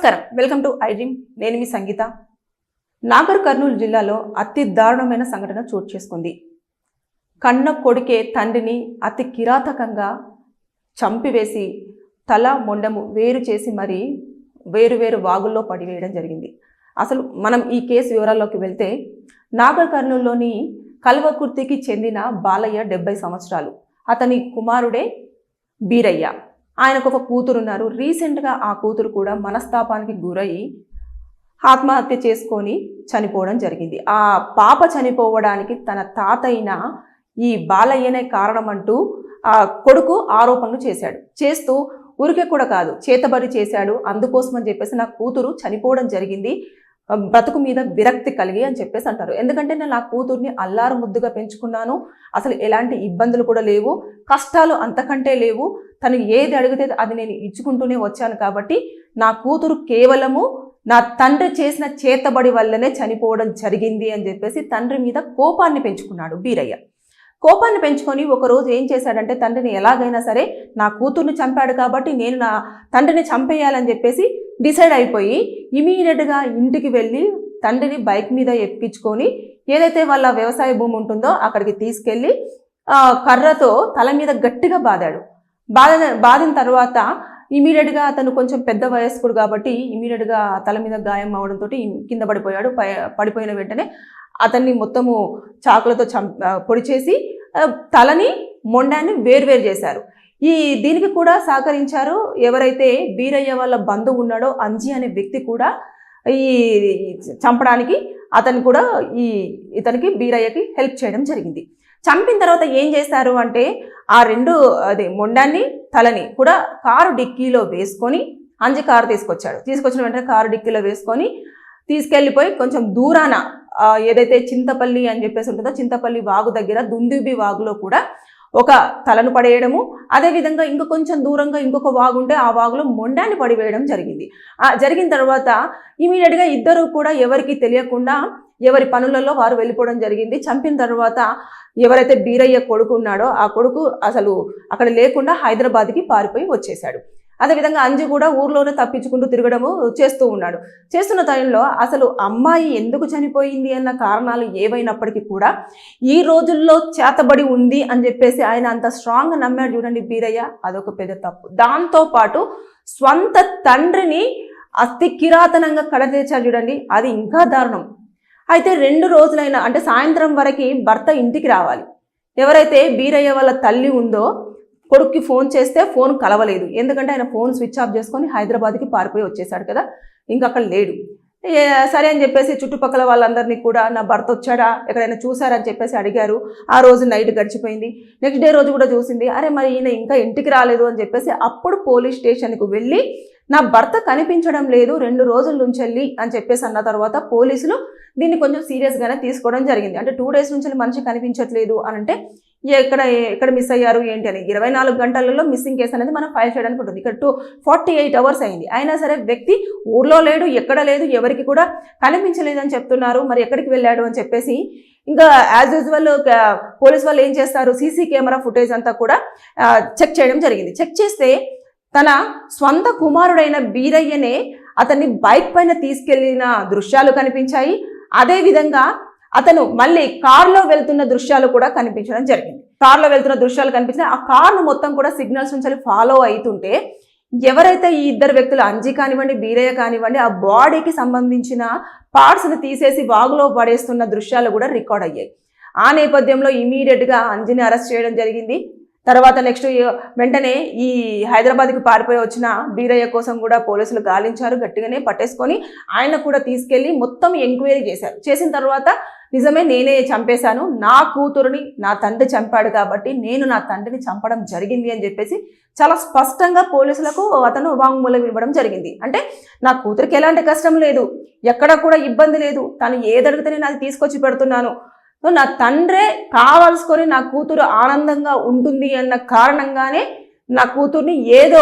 నమస్కారం, welcome to I dream. నేను మీ సంగీత. నాగర్ కర్నూలు జిల్లాలో అతి దారుణమైన సంఘటన చోటు చేసుకుంది. కన్న కొడుకే తండ్రిని అతి కిరాతకంగా చంపివేసి తల మొండము వేరు చేసి మరీ వేరు వాగుల్లో పడివేయడం జరిగింది. అసలు మనం ఈ కేసు వివరాల్లోకి వెళ్తే, నాగర్ కర్నూలులోని కల్వకుర్తికి చెందిన బాలయ్య 70 సంవత్సరాలు. అతని కుమారుడే బీరయ్య. ఆయనకు ఒక కూతురు ఉన్నారు. రీసెంట్గా ఆ కూతురు కూడా మనస్తాపానికి గురయ్యి ఆత్మహత్య చేసుకొని చనిపోవడం జరిగింది. ఆ పాప చనిపోవడానికి తన తాతయ్యన ఈ బాలయ్యనే కారణమంటూ ఆ కొడుకు ఆరోపణలు చేస్తూ ఊరికే కూడా కాదు, చేతబడి చేశాడు. అందుకోసం అని చెప్పేసి నా కూతురు చనిపోవడం జరిగింది, బ్రతుకు మీద విరక్తి కలిగి అని చెప్పేసి అంటారు. ఎందుకంటే నేను నా కూతుర్ని అల్లారు ముద్దుగా పెంచుకున్నాను, అసలు ఎలాంటి ఇబ్బందులు కూడా లేవు, కష్టాలు అంతకంటే లేవు, తను ఏది అడిగితే అది నేను ఇచ్చుకుంటూనే వచ్చాను. కాబట్టి నా కూతురు కేవలము నా తండ్రి చేసిన చేతబడి వల్లనే చనిపోవడం జరిగింది అని చెప్పేసి తండ్రి మీద కోపాన్ని పెంచుకున్నాడు బీరయ్య. కోపాన్ని పెంచుకొని ఒకరోజు ఏం చేశాడంటే, తండ్రిని ఎలాగైనా సరే నా కూతుర్ని చంపాడు కాబట్టి నేను నా తండ్రిని చంపేయాలని చెప్పేసి డిసైడ్ అయిపోయి ఇమీడియట్గా ఇంటికి వెళ్ళి తండ్రిని బైక్ మీద ఎక్కించుకొని ఏదైతే వాళ్ళ వ్యవసాయ భూమి ఉంటుందో అక్కడికి తీసుకెళ్ళి కర్రతో తల మీద గట్టిగా బాదిన తర్వాత ఇమీడియట్గా అతను కొంచెం పెద్ద వయస్కుడు కాబట్టి ఇమీడియట్గా తల మీద గాయం అవడంతో కింద పడిపోయాడు. పడిపోయిన వెంటనే అతన్ని మొత్తము చాకులతో పొడి చేసి తలని మొండాన్ని వేరు చేశారు. దీనికి కూడా సహకరించారు ఎవరైతే బీరయ్య వాళ్ళ బంధువు ఉన్నాడో అంజీ అనే వ్యక్తి కూడా ఈ చంపడానికి అతను కూడా ఇతనికి బీరయ్యకి హెల్ప్ చేయడం జరిగింది. చంపిన తర్వాత ఏం చేశారు అంటే, ఆ మొండాన్ని తలని కూడా కారు డిక్కీలో వేసుకొని అంజీ కారు తీసుకొచ్చిన వెంటనే కారు డిక్కీలో వేసుకొని తీసుకెళ్ళిపోయి కొంచెం దూరాన ఏదైతే చింతపల్లి అని చెప్పేసి ఉంటుందో చింతపల్లి వాగు దగ్గర దుందుబి వాగులో కూడా ఒక తలను పడేయడము, అదేవిధంగా ఇంకా కొంచెం దూరంగా ఇంకొక వాగు ఉంటే ఆ వాగులో మొండాన్ని పడివేయడం జరిగింది. జరిగిన తర్వాత ఇమీడియట్గా ఇద్దరు కూడా ఎవరికి తెలియకుండా ఎవరి పనులలో వారు వెళ్ళిపోవడం జరిగింది. చంపిన తర్వాత ఎవరైతే బీరయ్య కొడుకు ఉన్నాడో ఆ కొడుకు అసలు అక్కడ లేకుండా హైదరాబాద్కి పారిపోయి వచ్చేశాడు. అదేవిధంగా అంజు కూడా ఊర్లోనే తప్పించుకుంటూ తిరగడము చేస్తున్న టైంలో అసలు అమ్మాయి ఎందుకు చనిపోయింది అన్న కారణాలు ఏవైనప్పటికీ కూడా ఈ రోజుల్లో చేతబడి ఉంది అని చెప్పేసి ఆయన అంత స్ట్రాంగ్గా నమ్మాడు చూడండి బీరయ్య. అదొక పెద్ద తప్పు. దాంతోపాటు స్వంత తండ్రిని అతి కిరాతనంగా కడతీర్చాడు చూడండి, అది ఇంకా దారుణం. అయితే 2 రోజులైనా అంటే సాయంత్రం వరకు భర్త ఇంటికి రావాలి. ఎవరైతే బీరయ్య వాళ్ళ తల్లి ఉందో కొడుక్కి ఫోన్ చేస్తే ఫోన్ కలవలేదు. ఎందుకంటే ఆయన ఫోన్ స్విచ్ ఆఫ్ చేసుకొని హైదరాబాద్కి పారిపోయి వచ్చేసాడు కదా, ఇంకా అక్కడ లేడు. సరే అని చెప్పేసి చుట్టుపక్కల వాళ్ళందరినీ కూడా నా భర్త వచ్చాడా ఎక్కడైనా చూసారని చెప్పేసి అడిగారు. ఆ రోజు నైట్ గడిచిపోయింది. నెక్స్ట్ డే రోజు కూడా చూసింది. అరే మరి ఈయన ఇంకా ఇంటికి రాలేదు అని చెప్పేసి అప్పుడు పోలీస్ స్టేషన్కు వెళ్ళి నా భర్త కనిపించడం లేదు 2 రోజుల నుంచి వెళ్ళి అని చెప్పేసి అన్న తర్వాత పోలీసులు దీన్ని కొంచెం సీరియస్గానే తీసుకోవడం జరిగింది. అంటే 2 డేస్ నుంచి మనిషి కనిపించట్లేదు అని అంటే ఎక్కడ మిస్ అయ్యారు ఏంటి అని 24 గంటలలో మిస్సింగ్ కేసు అనేది మనం ఫైల్ చేయడానికి ఉంటుంది. ఇక్కడ 48 అవర్స్ అయింది. అయినా సరే వ్యక్తి ఊర్లో లేడు, ఎక్కడ లేదు, ఎవరికి కూడా కనిపించలేదని చెప్తున్నారు. మరి ఎక్కడికి వెళ్ళాడు అని చెప్పేసి ఇంకా యాజ్ యూజువల్ పోలీస్ వాళ్ళు ఏం చేస్తారు, సీసీ కెమెరా ఫుటేజ్ అంతా కూడా చెక్ చేయడం జరిగింది. చెక్ చేస్తే తన స్వంత కుమారుడైన బీరయ్యనే అతన్ని బైక్ పైన తీసుకెళ్లిన దృశ్యాలు కనిపించాయి. అదేవిధంగా అతను మళ్ళీ కారులో వెళ్తున్న దృశ్యాలు కూడా కనిపించడం జరిగింది. కారులో వెళ్తున్న దృశ్యాలు కనిపించిన ఆ కారును మొత్తం కూడా సిగ్నల్స్ నుంచి ఫాలో అవుతుంటే ఎవరైతే ఈ ఇద్దరు వ్యక్తులు అంజీ కానివ్వండి బీరయ్య కానివ్వండి ఆ బాడీకి సంబంధించిన పార్ట్స్ని తీసేసి వాగులో పడేస్తున్న దృశ్యాలు కూడా రికార్డ్ అయ్యాయి. ఆ నేపథ్యంలో ఇమీడియట్గా అంజీని అరెస్ట్ చేయడం జరిగింది. తర్వాత నెక్స్ట్ వెంటనే ఈ హైదరాబాద్కి పారిపోయి వచ్చిన బీరయ్య కోసం కూడా పోలీసులు గాలించారు, గట్టిగానే పట్టేసుకొని ఆయన కూడా తీసుకెళ్ళి మొత్తం ఎంక్వైరీ చేసిన తర్వాత నిజమే నేనే చంపేశాను, నా కూతురుని నా తండ్రి చంపాడు కాబట్టి నేను నా తండ్రిని చంపడం జరిగింది అని చెప్పేసి చాలా స్పష్టంగా పోలీసులకు అతను వాంగ్మూలం ఇవ్వడం జరిగింది. అంటే నా కూతురికి ఎలాంటి కష్టం లేదు, ఎక్కడ కూడా ఇబ్బంది లేదు, తను ఏదడిగితే నేను అది తీసుకొచ్చి పెడుతున్నాను, నా తండ్రే కావాల్సుకొని నా కూతురు ఆనందంగా ఉంటుంది అన్న కారణంగానే నా కూతుర్ని ఏదో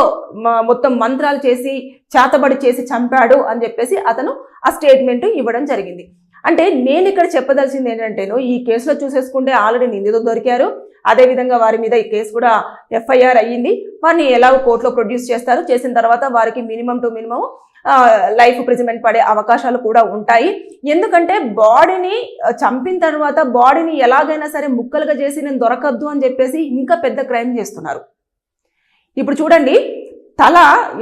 మొత్తం మంత్రాలు చేసి చేతబడి చేసి చంపాడు అని చెప్పేసి అతను ఆ స్టేట్మెంట్ ఇవ్వడం జరిగింది. అంటే నేను ఇక్కడ చెప్పదలసింది ఏంటంటేను, ఈ కేసులో చూసేసుకుంటే ఆల్రెడీ నిందితులు దొరికారు, అదేవిధంగా వారి మీద ఈ కేసు కూడా ఎఫ్ఐఆర్ అయ్యింది. వారిని ఎలాగో కోర్టులో ప్రొడ్యూస్ చేస్తారు, చేసిన తర్వాత వారికి minimum to minimum life imprisonment పడే అవకాశాలు కూడా ఉంటాయి. ఎందుకంటే బాడీని చంపిన తర్వాత బాడీని ఎలాగైనా సరే ముక్కలుగా చేసి నేను దొరకద్దు అని చెప్పేసి ఇంకా పెద్ద క్రైమ్ చేస్తున్నారు. ఇప్పుడు చూడండి, తల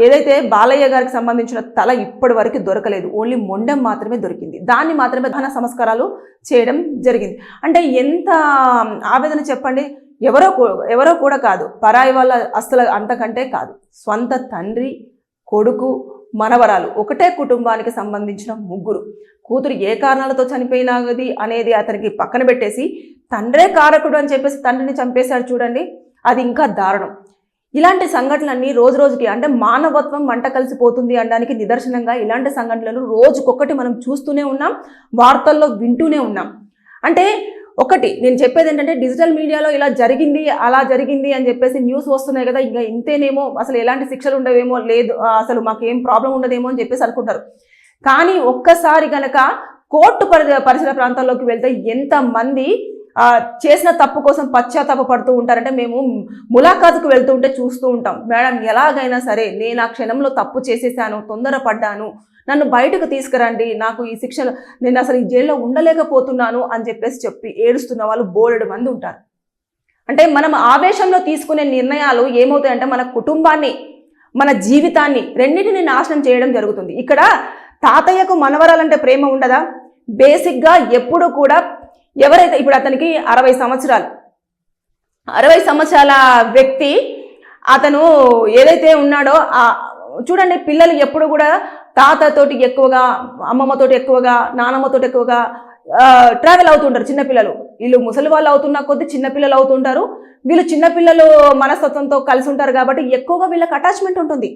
ఏదైతే బాలయ్య గారికి సంబంధించిన తల ఇప్పటి వరకు దొరకలేదు, ఓన్లీ మొండెం మాత్రమే దొరికింది. దాన్ని మాత్రమే దహన సంస్కారాలు చేయడం జరిగింది. అంటే ఎంత ఆవేదన చెప్పండి. ఎవరో కూడా కాదు, పరాయి వాళ్ళ అస్సలు అంతకంటే కాదు, స్వంత తండ్రి, కొడుకు, మనవరాలు, ఒకటే కుటుంబానికి సంబంధించిన ముగ్గురు. కూతురు ఏ కారణాలతో చనిపోయినది అనేది అతనికి పక్కన పెట్టేసి తండ్రే కారకుడు అని చెప్పేసి తండ్రిని చంపేశాడు చూడండి, అది ఇంకా దారుణం. ఇలాంటి సంఘటనలన్నీ రోజు రోజుకి, అంటే మానవత్వం మంట కలిసిపోతుంది అనడానికి నిదర్శనంగా ఇలాంటి సంఘటనలు రోజుకొకటి మనం చూస్తూనే ఉన్నాం, వార్తల్లో వింటూనే ఉన్నాం. అంటే ఒకటి నేను చెప్పేది ఏంటంటే, డిజిటల్ మీడియాలో ఇలా జరిగింది అలా జరిగింది అని చెప్పేసి న్యూస్ వస్తున్నాయి కదా, ఇంకా ఇంతేనేమో, అసలు ఎలాంటి శిక్షలు ఉండవేమో, లేదు అసలు మాకేం ప్రాబ్లం ఉండదేమో అని చెప్పేసి అనుకుంటారు. కానీ ఒక్కసారి కనుక కోర్టు పరిసర ప్రాంతాల్లోకి వెళ్తే ఎంతమంది చేసిన తప్పు కోసం పశ్చాత్తాప పడుతూ ఉంటారంటే, మేము ములాఖాతుకు వెళ్తూ ఉంటే చూస్తూ ఉంటాం, మేడం ఎలాగైనా సరే నేను ఆ క్షణంలో తప్పు చేసేసాను, తొందరపడ్డాను, నన్ను బయటకు తీసుకురండి, నాకు ఈ శిక్షలు, నేను అసలు ఈ జైల్లో ఉండలేకపోతున్నాను అని చెప్పి ఏడుస్తున్న వాళ్ళు బోలెడు మంది ఉంటారు. అంటే మనం ఆవేశంలో తీసుకునే నిర్ణయాలు ఏమవుతాయంటే మన కుటుంబాన్ని, మన జీవితాన్ని రెండింటిని నాశనం చేయడం జరుగుతుంది. ఇక్కడ తాతయ్యకు మనవరాలంటే ప్రేమ ఉండదా? బేసిక్గా ఎప్పుడు కూడా ఎవరైతే, ఇప్పుడు అతనికి 60 సంవత్సరాలు, 60 సంవత్సరాల వ్యక్తి అతను ఏదైతే ఉన్నాడో, చూడండి పిల్లలు ఎప్పుడు కూడా తాతతోటి ఎక్కువగా, అమ్మమ్మతోటి ఎక్కువగా, నానమ్మతోటి ఎక్కువగా ట్రావెల్ అవుతుంటారు చిన్నపిల్లలు. వీళ్ళు ముసలి వాళ్ళు అవుతున్న కొద్దీ చిన్నపిల్లలు అవుతుంటారు. వీళ్ళు చిన్నపిల్లలు మనస్తత్వంతో కలిసి ఉంటారు కాబట్టి ఎక్కువగా వీళ్ళకి అటాచ్మెంట్ ఉంటుంది.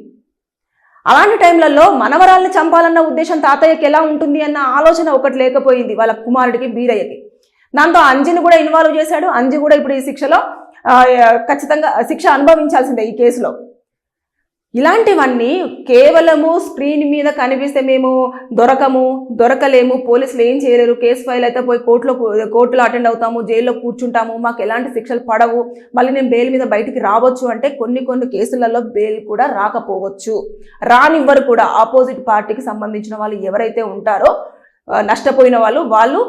అలాంటి టైంలలో మనవరాల్ని చంపాలన్న ఉద్దేశం తాతయ్యకి ఎలా ఉంటుంది అన్న ఆలోచన ఒకటి లేకపోయింది వాళ్ళ కుమారుడికి, బీరయ్యకి. దాంతో అంజిని కూడా ఇన్వాల్వ్ చేశాడు. అంజి కూడా ఇప్పుడు ఈ శిక్షలో ఖచ్చితంగా శిక్ష అనుభవించాల్సిందే ఈ కేసులో. ఇలాంటివన్నీ కేవలము స్క్రీన్ మీద కనిపిస్తే మేము దొరకలేము, పోలీసులు ఏం చేయలేరు, కేసు ఫైల్ అయితే పోయి కోర్టులో అటెండ్ అవుతాము, జైల్లో కూర్చుంటాము, మాకు ఎలాంటి శిక్షలు పడవు, మళ్ళీ నేను బెయిల్ మీద బయటికి రావచ్చు అంటే కొన్ని కేసులలో బెయిల్ కూడా రాకపోవచ్చు, రానివ్వరు కూడా. ఆపోజిట్ పార్టీకి సంబంధించిన వాళ్ళు ఎవరైతే ఉంటారో నష్టపోయిన వాళ్ళు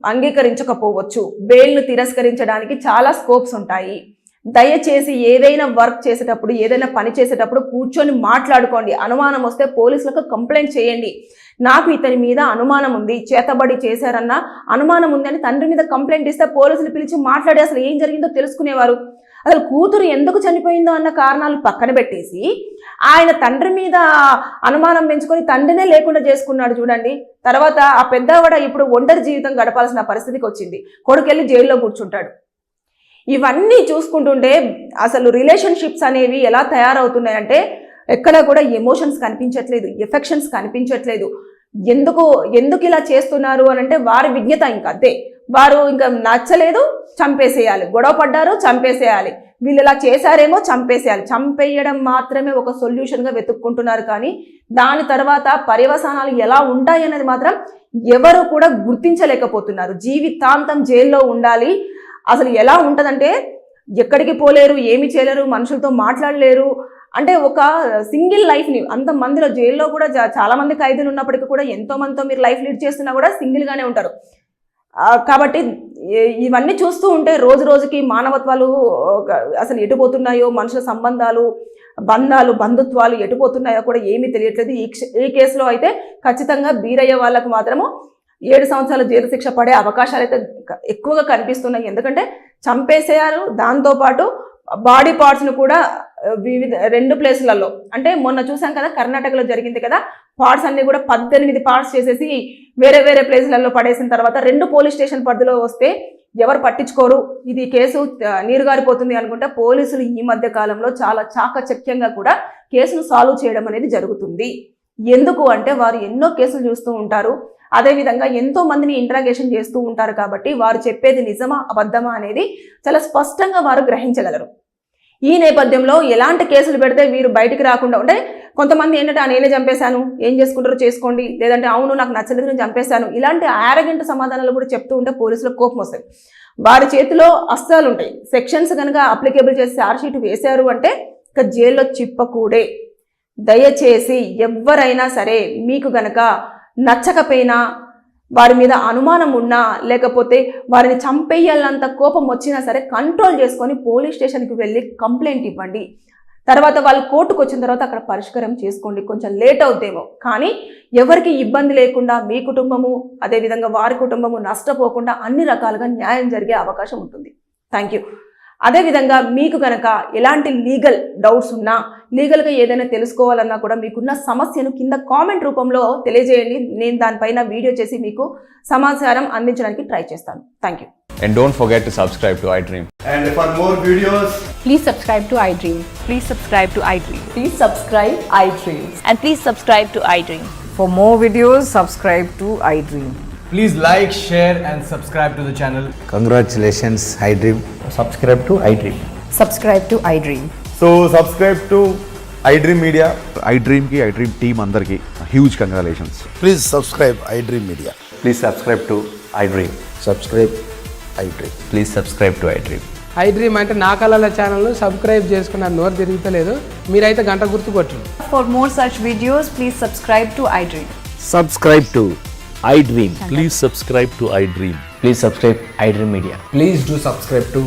అంగీకరించకపోవచ్చు. బెయిల్ను తిరస్కరించడానికి చాలా స్కోప్స్ ఉంటాయి. దయచేసి ఏదైనా వర్క్ చేసేటప్పుడు, ఏదైనా పని చేసేటప్పుడు కూర్చొని మాట్లాడుకోండి. అనుమానం వస్తే పోలీసులకు కంప్లైంట్ చేయండి. నాకు ఇతని మీద అనుమానం ఉంది, చేతబడి చేశారన్న అనుమానం ఉంది అని తండ్రి మీద కంప్లైంట్ ఇస్తే పోలీసులు పిలిచి మాట్లాడి అసలు ఏం జరిగిందో తెలుసుకునేవారు. అసలు కూతురు ఎందుకు చనిపోయిందో అన్న కారణాలు పక్కన పెట్టేసి ఆయన తండ్రి మీద అనుమానం పెంచుకొని తండ్రినే లేకుండా చేసుకున్నాడు చూడండి. తర్వాత ఆ పెద్దవాడ ఇప్పుడు ఒంటరి జీవితం గడపాల్సిన పరిస్థితికి వచ్చింది, కొడుకెళ్ళి జైల్లో కూర్చుంటాడు. ఇవన్నీ చూసుకుంటుంటే అసలు రిలేషన్షిప్స్ అనేవి ఎలా తయారవుతున్నాయంటే ఎక్కడ కూడా ఎమోషన్స్ కనిపించట్లేదు, ఎఫెక్షన్స్ కనిపించట్లేదు. ఎందుకు ఇలా చేస్తున్నారు అని అంటే వారి విజ్ఞత ఇంకా అంతే. వారు ఇంకా నచ్చలేదు, చంపేసేయాలి, గొడవ పడ్డారు, చంపేసేయాలి, వీళ్ళు ఇలా చేశారేమో చంపేసేయాలి. చంపేయడం మాత్రమే ఒక సొల్యూషన్గా వెతుక్కుంటున్నారు. కానీ దాని తర్వాత పర్యవసానాలు ఎలా ఉంటాయి అనేది మాత్రం ఎవరు కూడా గుర్తించలేకపోతున్నారు. జీవితాంతం జైల్లో ఉండాలి. అసలు ఎలా ఉంటుందంటే ఎక్కడికి పోలేరు, ఏమి చేయలేరు, మనుషులతో మాట్లాడలేరు. అంటే ఒక సింగిల్ లైఫ్ని, అంతమందిలో జైల్లో కూడా చాలా మంది ఖైదీలు ఉన్నప్పటికీ కూడా ఎంతో మందితో మీరు లైఫ్ లీడ్ చేస్తున్నా కూడా సింగిల్గానే ఉంటారు. కాబట్టి ఇవన్నీ చూస్తూ ఉంటే రోజు రోజుకి మానవత్వాలు అసలు ఎటుపోతున్నాయో, మనుషుల సంబంధాలు, బంధుత్వాలు ఎటుపోతున్నాయో కూడా ఏమీ తెలియట్లేదు. ఈ కేసులో అయితే ఖచ్చితంగా బీరయ్య వాళ్ళకు మాత్రము 7 సంవత్సరాల జైలు శిక్ష పడే అవకాశాలు అయితే ఎక్కువగా కనిపిస్తున్నాయి. ఎందుకంటే చంపేసేయారు, దాంతోపాటు బాడీ పార్ట్స్ను కూడా వివిధ 2 ప్లేసులలో, అంటే మొన్న చూసాం కదా కర్ణాటకలో జరిగింది కదా, పార్ట్స్ అన్ని కూడా 18 పార్ట్స్ చేసేసి వేరే ప్లేసులలో పడేసిన తర్వాత 2 పోలీస్ స్టేషన్ పరిధిలో వస్తే ఎవరు పట్టించుకోరు, ఇది కేసు నీరుగారిపోతుంది అనుకుంటే పోలీసులు ఈ మధ్య కాలంలో చాలా చాకచక్యంగా కూడా కేసును సాల్వ్ చేయడం అనేది జరుగుతుంది. ఎందుకు అంటే వారు ఎన్నో కేసులు చూస్తూ ఉంటారు, అదేవిధంగా ఎంతో మందిని ఇంటరాగేషన్ చేస్తూ ఉంటారు. కాబట్టి వారు చెప్పేది నిజమా అబద్ధమా అనేది చాలా స్పష్టంగా వారు గ్రహించగలరు. ఈ నేపథ్యంలో ఎలాంటి కేసులు పెడితే వీరు బయటికి రాకుండా ఉంటే కొంతమంది ఏంటంటే నేనే చంపేశాను, ఏం చేసుకుంటారో చేసుకోండి, లేదంటే అవును నాకు నచ్చలేదు నేను చంపేశాను, ఇలాంటి ఆరగెంట్ సమాధానాలు కూడా చెప్తూ ఉంటే పోలీసులకు కోపం వస్తుంది. వారి చేతిలో అస్త్రాలు ఉంటాయి. సెక్షన్స్ కనుక అప్లికేబుల్ చేసి ఛార్జ్షీట్ వేశారు అంటే ఇక జైల్లో చిప్పకూడే. దయచేసి ఎవరైనా సరే మీకు గనక నచ్చకపోయినా, వారి మీద అనుమానం ఉన్నా, లేకపోతే వారిని చంపేయాలంత కోపం వచ్చినా సరే కంట్రోల్ చేసుకొని పోలీస్ స్టేషన్కి వెళ్ళి కంప్లైంట్ ఇవ్వండి. తర్వాత వాళ్ళు కోర్టుకు వచ్చిన తర్వాత అక్కడ పరిష్కారం చేసుకోండి. కొంచెం లేట్ అవుతేమో కానీ ఎవరికి ఇబ్బంది లేకుండా మీ కుటుంబము అదేవిధంగా వారి కుటుంబము నష్టపోకుండా అన్ని రకాలుగా న్యాయం జరిగే అవకాశం ఉంటుంది. Thank you. అదేవిధంగా మీకు కనుక ఎలాంటి లీగల్ డౌట్స్ ఉన్నా, లీగల్గా ఏదైనా తెలుసుకోవాలన్నా కూడా మీకున్న సమస్యను కింద కామెంట్ రూపంలో తెలియజేయండి. నేను దానిపైన వీడియో చేసి మీకు సమాచారం అందించడానికి ట్రై చేస్తాను. Thank you. And don't forget to subscribe to iDream. And for more videos, Please subscribe to iDream. Please subscribe to iDream. Please subscribe iDream. And please subscribe to iDream. For more videos, subscribe to iDream. please like, share and subscribe to the channel. Congratulations, iDream. Subscribe to iDream. Subscribe to iDream. So subscribe to iDream Media. iDream ki iDream team andarki huge congratulations. Please subscribe iDream Media. Please subscribe to iDream. Subscribe iDream. Please subscribe to iDream. iDream అంటే నా కళల channel subscribe చేసుకున్న నోరు తిరుగుతలేదు, మీరైతే గంట గుర్తు కొట్టండి. For more such videos, please subscribe to iDream. Subscribe to iDream. Please subscribe to iDream. Please subscribe iDream Media. Please do subscribe to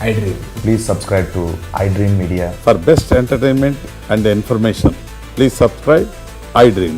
iDream. Please subscribe to iDream Media. For best entertainment and information, please subscribe iDream.